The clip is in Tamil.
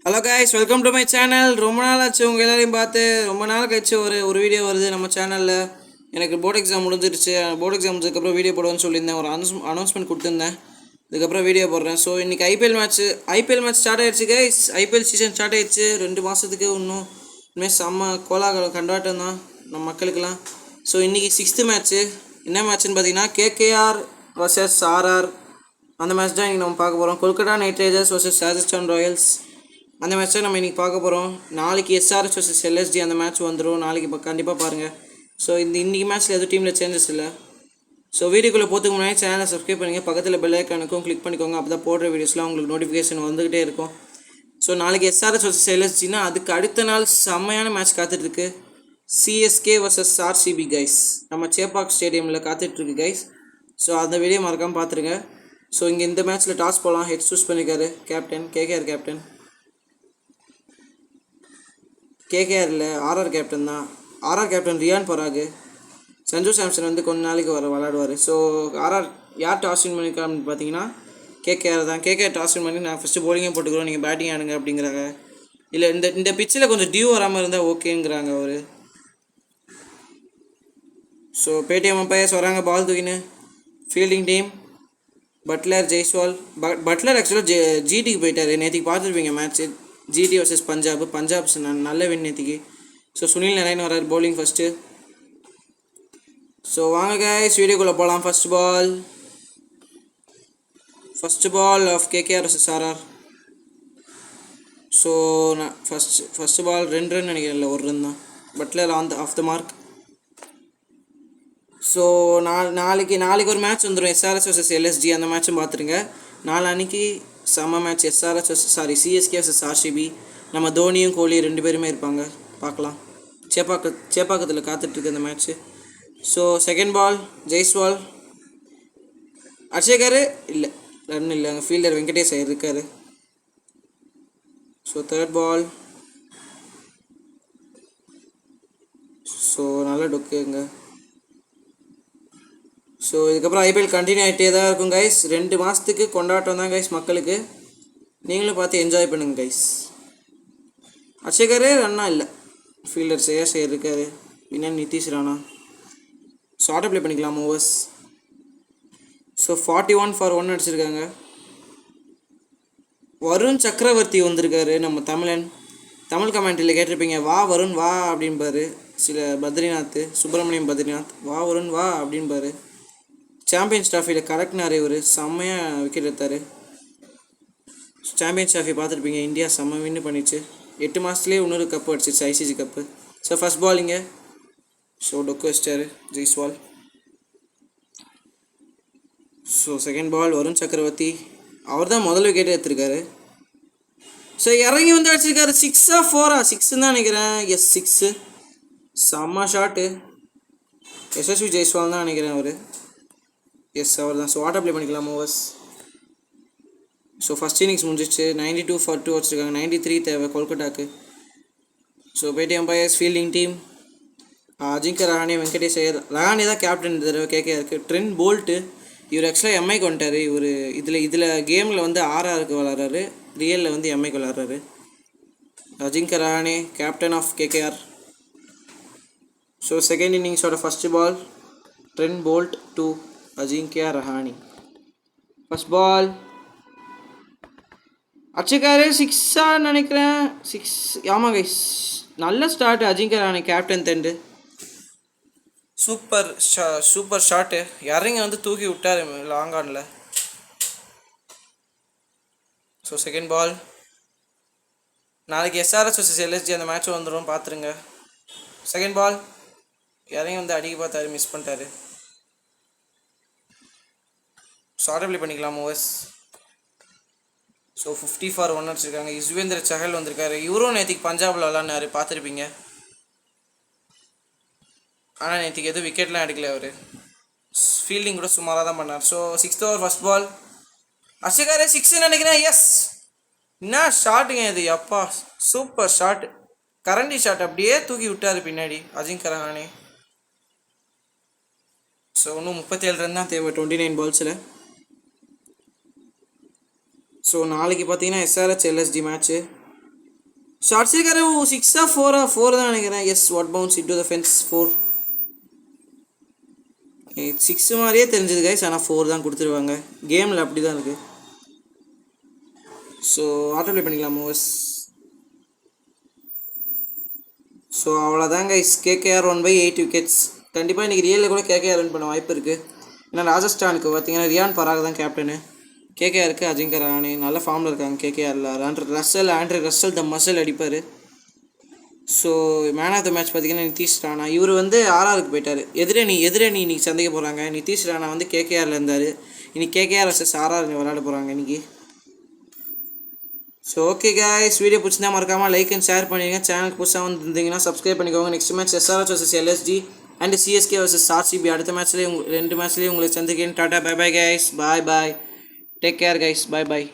Hello guys, welcome to my channel. ரொம்ப நாள் ஆச்சு உங்கள் எல்லாரையும் பார்த்து. ரொம்ப நாள் கழிச்சு ஒரு வீடியோ வருது நம்ம சேனலில். எனக்கு போர்டு எக்ஸாம் முடிஞ்சிருச்சு. போர்டு எக்ஸாம் முடிஞ்சதுக்கப்புறம் வீடியோ போடுவேன்னு சொல்லியிருந்தேன். ஒரு அனௌன்ஸ்மெண்ட் கொடுத்துருந்தேன். இதுக்கப்புறம் வீடியோ போடுறேன். ஸோ இன்றைக்கி ஐபிஎல் மேட்ச் ஸ்டார்ட் ஆகிடுச்சு கைஸ். ஐபிஎல் சீசன் ஸ்டார்ட் ஆகிடுச்சு. 2 மாதத்துக்கு இன்னும் இனிமேல் செம்ம கோலாகலம் கொண்டாட்டம் தான் நம்ம மக்களுக்கெல்லாம். ஸோ இன்றைக்கி 6th மேட்ச்சு. என்ன மேட்ச்னு பார்த்தீங்கன்னா கேகேஆர் vs ஆர்ஆர். அந்த மேட்ச் தான் இன்றைக்கி நம்ம பார்க்க போகிறோம். Kolkata night Riders vs Rajasthan Royals. அந்த மேட்ச் தான் நம்ம இன்றைக்கி பார்க்க போகிறோம். நாளைக்கு எஸ்ஆர்எச் vs எல்எஸ்டி அந்த மேட்ச் வந்துடும். நாளைக்கு இப்போ கண்டிப்பாக பாருங்கள். ஸோ இன்றைக்கி மேட்ச்சில் எதுவும் டீமில் சேஞ்சஸ் இல்லை. ஸோ வீடியோக்குள்ளே போகிறதுக்கு முன்னாடி சேனலை சப்ஸ்கிரைப் பண்ணுங்கள். பக்கத்தில் பெல் ஐக்கானுக்கும் கிளிக் பண்ணிக்கோங்க. அப்போ தான் போடுற வீடியோஸ்லாம் உங்களுக்கு நோட்டிஃபிகேஷன் வந்துக்கிட்டே இருக்கும். ஸோ நாளைக்கு எஸ்ஆர்எச் vs எல்எஸ்டினா அதுக்கு அடுத்த நாள் செம்மையான மேட்ச் காத்துட்ருக்கு. CSK vs RCB guys. நம்ம சேப்பாக் ஸ்டேடியமில் காத்துட்ருக்கு கைஸ். ஸோ அந்த வீடியோ மறக்காமல் பார்த்துருங்க. ஸோ இங்கே இந்த மேட்ச்சில் டாஸ் போகலாம். ஹெட் சூஸ் பண்ணியிருக்காரு கேப்டன், கேகேஆர் கேப்டன். கேகேஆரில் ஆர்ஆர் கேப்டன் தான். RR captain Riyan Parag. சஞ்சு சாம்சன் வந்து கொஞ்ச நாளைக்கு விளாடுவார். ஸோ ஆர்ஆர் யார் டாஸ் வின் பண்ணியிருக்கான்னு பார்த்தீங்கன்னா கேகேஆர் தான். கேகேஆர் டாஸ் வின் பண்ணி நான் ஃபஸ்ட்டு போலிங்கே போட்டுக்கிறோம், நீங்கள் பேட்டிங் ஆடுங்க அப்படிங்கிறாங்க. இல்லை இந்த பிச்சில் கொஞ்சம் டியூ வராமல் இருந்தால் ஓகேங்கிறாங்க அவர். ஸோ பேடிஎம் அம்பையர்ஸ் வராங்க பால் தூக்கின்னு. Fielding team Buttler, Jaiswal. Buttler ஆக்சுவலாக ஜிடிக்கு போயிட்டார். நேற்றுக்கு பார்த்துருப்பீங்க மேட்ச்சு. ஜிடி vs பஞ்சாப் நல்ல வின் நேற்றுக்கு. ஸோ சுனில் நரேன் வரார் பவுலிங் ஃபஸ்ட்டு. ஸோ வாங்க கைஸ் வீடியோக்குள்ளே போகலாம். First ball of KKR vs RR. So நான் ஃபஸ்ட்டு பால் 2 ரன் நினைக்கிறேன், இல்லை 1 ரன் தான். Buttler off the mark. So நாளைக்கு ஒரு மேட்ச் வந்துடும், எஸ்ஆர்எச் vs எல்எஸ்டி. அந்த மேட்சும் பார்த்துருங்க. நாளைக்கு செம்ம மேட்ச். CSK vs RCB. நம்ம தோனியும் கோலி 2 பேருமே இருப்பாங்க. பார்க்கலாம். சேப்பாக்கத்தில் காத்துட்ருக்கு அந்த match. So second ball Jaiswal. அட்சேகர் இல்லை, ரன் இல்லை. அங்கே ஃபீல்டர் வெங்கடேஷ் ஐயர் இருக்கார். So third ball. ஸோ நல்ல டொக்குங்க. ஸோ இதுக்கப்புறம் ஐபிஎல் கண்டினியூ ஆகிட்டே தான் இருக்கும் கைஸ். 2 மாதத்துக்கு கொண்டாட்டம் தான் கைஸ் மக்களுக்கு. நீங்களும் பார்த்து என்ஜாய் பண்ணுங்க கைஸ். அக்ஷயகரே ரன்னா இல்லை, ஃபீல்டர் சேயர் இருக்கார். பின்னாடி Nitish Rana. So auto play பண்ணிக்கலாம் ஓவர்ஸ். ஸோ 41 for 1 அடிச்சிருக்காங்க. வருண் சக்கரவர்த்தி வந்திருக்காரு, நம்ம தமிழ் கமெண்ட்ரியில் கேட்டிருப்பீங்க. வா வருண் வா அப்படின்பாரு. சுப்பிரமணியம் பத்ரிநாத் வா வருண் வா அப்படின்பாரு. சாம்பியன்ஸ் ட்ராஃபியில் கரெக்ட்னாரு இவர். செம்மையாக விக்கெட் எடுத்தார். சாம்பியன்ஸ் ட்ராஃபி பார்த்துருப்பீங்க. இந்தியா செம்ம வின்னு பண்ணிச்சு. 8 மாதத்துலேயே இன்னொரு கப்பு அடிச்சிச்சு, ஐசிசி கப்பு. ஸோ ஃபஸ்ட் பாலிங்க. ஸோ டொக்கு வச்சிட்டாரு Jaiswal. So second ball Varun Chakravarthy. அவர் தான் முதல் விக்கெட்டே எடுத்திருக்காரு. ஸோ இறங்கி வந்து அடிச்சிருக்காரு. 6 4 6 தான் நினைக்கிறேன். எஸ் 6. செம்ம ஷாட்டு. எஸ்எஸ்வி ஜெய்ஸ்வால் தான் நினைக்கிறேன் அவர். எஸ் அவர் தான். ஸோ ஆட்டோ ப்ளே பண்ணிக்கலாம் ஓவர்ஸ். ஸோ ஃபஸ்ட் இன்னிங்ஸ் முடிஞ்சிச்சு. 92 for 2 வச்சுருக்காங்க. 93 தேவை கொல்கட்டாக்கு. So Paytm umpires fielding team Ajinkya Rahane, Venkatesh Iyer. Rahane தான் கேப்டன் இந்த தடவை கேகேஆருக்கு. ட்ரெண்ட் போல்ட்டு இவர் ஆக்சுவலாக எம்ஐக்கு வந்துட்டார். இவர் இதில் கேமில் வந்து ஆர்ஆருக்கு விளாட்றாரு, ரியலில் வந்து எம்ஐக்கு விளாட்றாரு. Ajinkya Rahane captain of KKR. So second இன்னிங்ஸோட first ball Trent Boult to Ajinkya Rahane. First ball அடிச்சிருக்காரு. 6 நினைக்கிறேன். 6 ஆமாம் கைஸ். நல்ல ஸ்டார்ட் அஜிங்கியா ரஹானே கேப்டன் தண்டு. Super shot. இறங்கி வந்து தூக்கி விட்டார் லாங் ஆனில். So second ball. நாளைக்கு எஸ்ஆர்எச் vs எல்எஸ்டி அந்த மேட்ச் வந்துடும், பார்த்துருங்க. செகண்ட் பால் இறங்கி வந்து அடிக்க பார்த்தாரு, மிஸ் பண்ணிட்டாரு. ஸோ ஆட்டோ ப்ளே பண்ணிக்கலாம் ஓவர்ஸ். ஸோ 50 for 1 அடிச்சிருக்காங்க. யுஸ்வேந்திர சஹல் வந்திருக்காரு. இவரும் நேற்றுக்கு பஞ்சாபில் விளாட்னாரு, பார்த்துருப்பீங்க. ஆனால் நேற்றுக்கு எதுவும் விக்கெட்லாம் எடுக்கல அவர். ஃபீல்டிங் கூட சுமாராக தான் பண்ணார். So 6th over first ball அடிச்சிருக்காரு. 6 நினைக்கிறேன். எஸ், என்ன ஷாட்டுங்க இது, அப்பா சூப்பர் ஷாட். கரண்டி ஷாட் அப்படியே தூக்கி விட்டார் பின்னாடி அஜிங்கர் ரஹானே. ஸோ இன்னும் 37 ரன் தான் தேவை 29 பால்ஸில். ஸோ நாளைக்கு பார்த்தீங்கன்னா SRH LSG match. Short striker 6 4 தான் நினைக்கிறேன். Yes, what bounce into the fence 4. 6 மாதிரியே தெரிஞ்சது கைஸ், ஆனால் 4 தான் கொடுத்துருவாங்க. கேமில் அப்படி தான் இருக்குது. ஸோ ஆட்டோ ப்ளே பண்ணிக்கலாம் மூவர்ஸ். ஸோ அவ்வளோதான் கைஸ். KKR 1/8 wickets. கண்டிப்பாக இன்றைக்கி ரியலில் கூட கேகேஆர் ரன் பண்ண வாய்ப்பு இருக்குது. ஏன்னா ராஜஸ்தானுக்கு பார்த்தீங்கன்னா ரியான் பராக் தான் கேப்டனு. கேகேஆருக்கு அஜிங்க ரஹானே நல்ல ஃபார்மில் இருக்காங்க. கேகேஆரில் ஆண்ட்ரி ரஸ்ஸல் த மசல் அடிப்பார். So man of the match பார்த்தீங்கன்னா நிதிஷ் ராணா. இவர் வந்து ஆர்ஆருக்கு போயிட்டார். எதிரணி இன்னைக்கு சந்திக்க போகிறாங்க. நிதிஷ் ராணா வந்து கேகேஆரில் இருந்தார். இன்னைக்கு கேகேஆர் வர்சஸ் ஆர்ஆர் விளையாட போகிறாங்க இன்றைக்கி. ஸோ ஓகே கைஸ், வீடியோ பிடிச்சிருந்தா மறக்காமல் லைக் அண்ட் ஷேர் பண்ணிடுங்க. சேனலுக்கு புதுசாக வந்துருந்தீங்கன்னா சப்ஸ்கிரைப் பண்ணிக்கோங்க. Next match SRH vs LSG and CSK vs RCB. அடுத்த மேட்ச்லேயே 2 மேட்ச்லேயே உங்களுக்கு சந்திக்கிறேன். Tata, bye bye guys, bye bye, take care guys, bye பாய்.